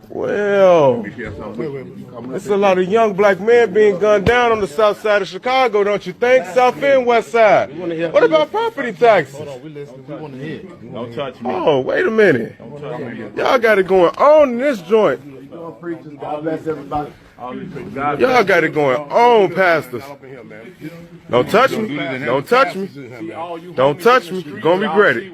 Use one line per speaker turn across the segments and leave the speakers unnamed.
Well, it's a lot of young black men being gunned down on the south side of Chicago, don't you think? South and west side. What about property taxes?
Hold on, we listening. We want to hear.
Don't touch me.
Oh, wait a minute. Y'all got it going on in this joint.
God bless everybody.
Y'all got it going on, pastors. Don't touch me. Don't touch me. Don't touch me. You're going to regret it.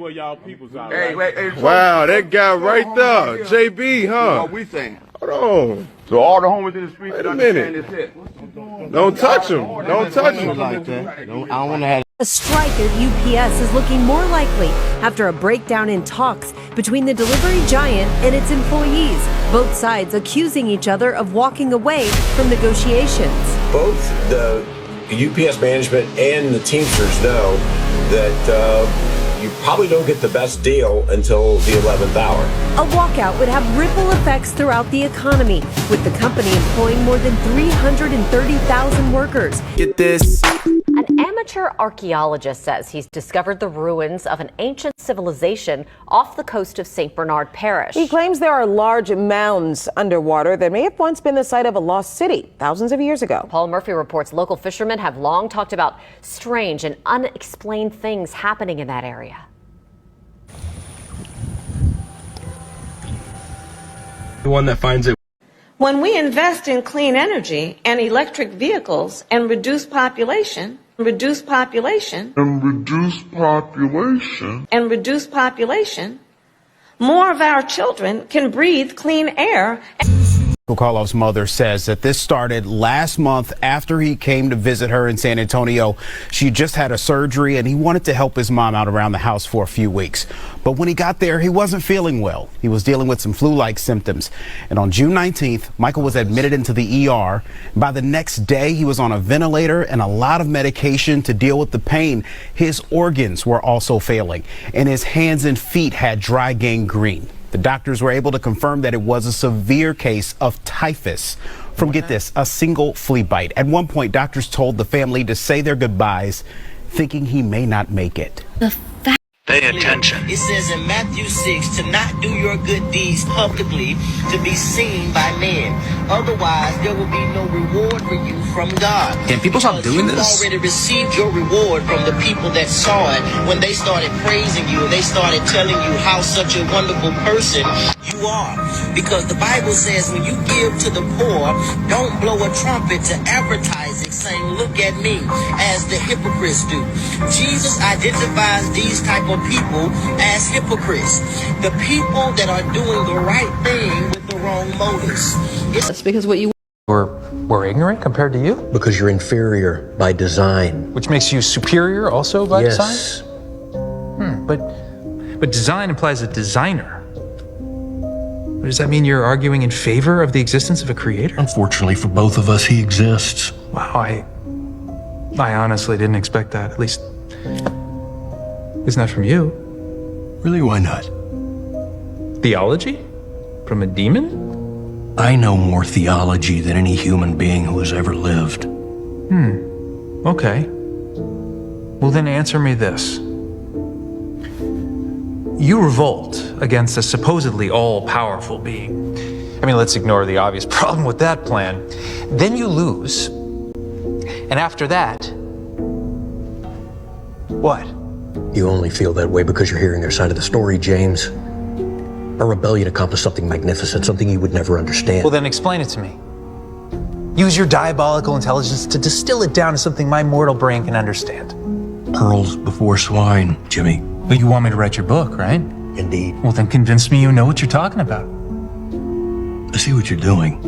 Hey,
Wow, that guy right there. JB, huh?
What we saying?
Hold on.
So all the homies in the streets
Wait a
understand
minute.
this hit.
Don't touch him. Don't touch him.
Like that. I don't want to have.
A strike at UPS is looking more likely after a breakdown in talks between the delivery giant and its employees, both sides accusing each other of walking away from negotiations.
Both the UPS management and the Teamsters know that you probably don't get the best deal until the 11th hour.
A walkout would have ripple effects throughout the economy, with the company employing more than 330,000 workers.
Get this.
An amateur archaeologist says he's discovered the ruins of an ancient civilization off the coast of St. Bernard Parish.
He claims there are large mounds underwater that may have once been the site of a lost city thousands of years ago.
Paul Murphy reports local fishermen have long talked about strange and unexplained things happening in that area.
The one that finds it.
When we invest in clean energy and electric vehicles and reduce population, more of our children can breathe clean air.
Karlov's mother says that this started last month after he came to visit her in San Antonio. She just had a surgery and he wanted to help his mom out around the house for a few weeks. But when he got there, he wasn't feeling well. He was dealing with some flu-like symptoms. And on June 19th, Michael was admitted into the ER. By the next day, he was on a ventilator and a lot of medication to deal with the pain. His organs were also failing, and his hands and feet had dry gangrene. The doctors were able to confirm that it was a severe case of typhus from, get this, a single flea bite. At one point, doctors told the family to say their goodbyes, thinking he may not make it.
Pay attention.
It says in Matthew 6 to not do your good deeds publicly to be seen by men. Otherwise, there will be no reward for you from God.
Can people stop doing this?
You already received your reward from the people that saw it when they started praising you and they started telling you how such a wonderful person you are. Because the Bible says when you give to the poor, don't blow a trumpet to advertise it saying, look at me, as the hypocrites do. Jesus identifies these type of people as hypocrites. The people that are doing the right thing with the wrong motives.
That's because what you
We're ignorant compared to you?
Because you're inferior by design.
Which makes you superior also by design?
Yes.
But design implies a designer. Does that mean you're arguing in favor of the existence of a creator?
Unfortunately for both of us, he exists.
Wow, I honestly didn't expect that. At least, it's not from you.
Really, why not?
Theology? From a demon?
I know more theology than any human being who has ever lived.
Okay. Well, then answer me this. You revolt against a supposedly all-powerful being. I mean, let's ignore the obvious problem with that plan. Then you lose. And after that, what?
You only feel that way because you're hearing their side of the story, James. A rebellion accomplished something magnificent, something you would never understand.
Well, then explain it to me. Use your diabolical intelligence to distill it down to something my mortal brain can understand.
Pearls before swine, Jimmy.
But you want me to write your book, right?
Indeed.
Well, then convince me you know what you're talking about.
I see what you're doing.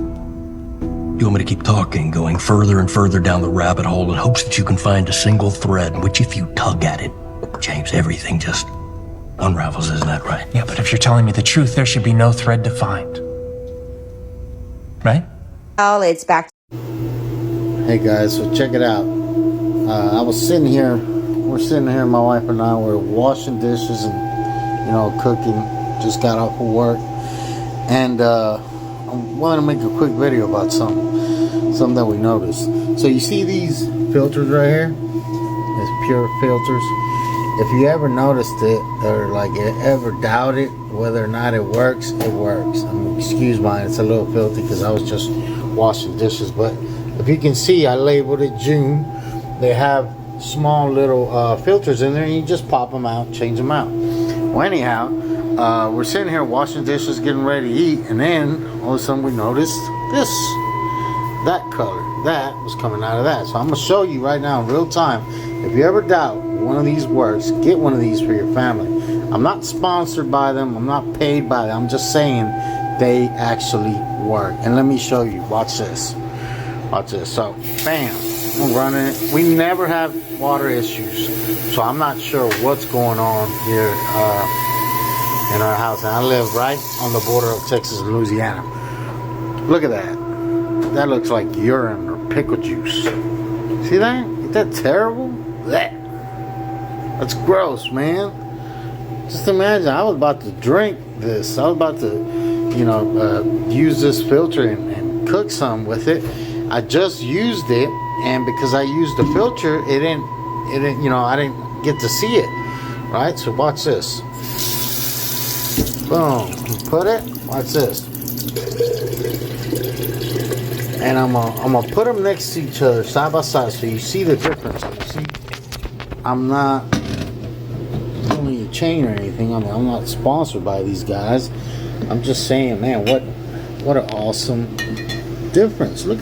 You want me to keep talking, going further and further down the rabbit hole in hopes that you can find a single thread in which if you tug at it, James, everything just unravels, isn't that right?
Yeah, but if you're telling me the truth, there should be no thread to find. Right?
Well, it's back.
Hey guys, so check it out. I was sitting here. We're sitting here, my wife and I. We're washing dishes and cooking. Just got off of work, and I wanted to make a quick video about something that we noticed. So you see these filters right here? This pure filters. If you ever noticed it or like ever doubted whether or not it works, it works. I mean, excuse mine, it's a little filthy because I was just washing dishes. But if you can see, I labeled it June. They have small little filters in there, and you just pop them out, change them out. Well, anyhow, we're sitting here washing dishes, getting ready to eat, and then all of a sudden we noticed this. That color, that was coming out of that. So I'm gonna show you right now in real time. If you ever doubt one of these works, get one of these for your family. I'm not sponsored by them, I'm not paid by them, I'm just saying they actually work. And let me show you, watch this. Watch this. So bam, I'm running it. We never have water issues, so I'm not sure what's going on here in our house. And I live right on the border of Texas and Louisiana. Look at that. That looks like urine or pickle juice. See that? Isn't that terrible? Blech. That's gross, man. Just imagine, I was about to drink this. I was about to, you know, use this filter and cook some with it. I just used it, and because I used the filter, it didn't, you know, I didn't get to see it. Right? So watch this. Boom. Put it. Watch this. And I'm gonna put them next to each other, side by side, so you see the difference. You see, I'm not pulling a chain or anything. I mean, I'm not sponsored by these guys. I'm just saying, man, what an awesome difference. Look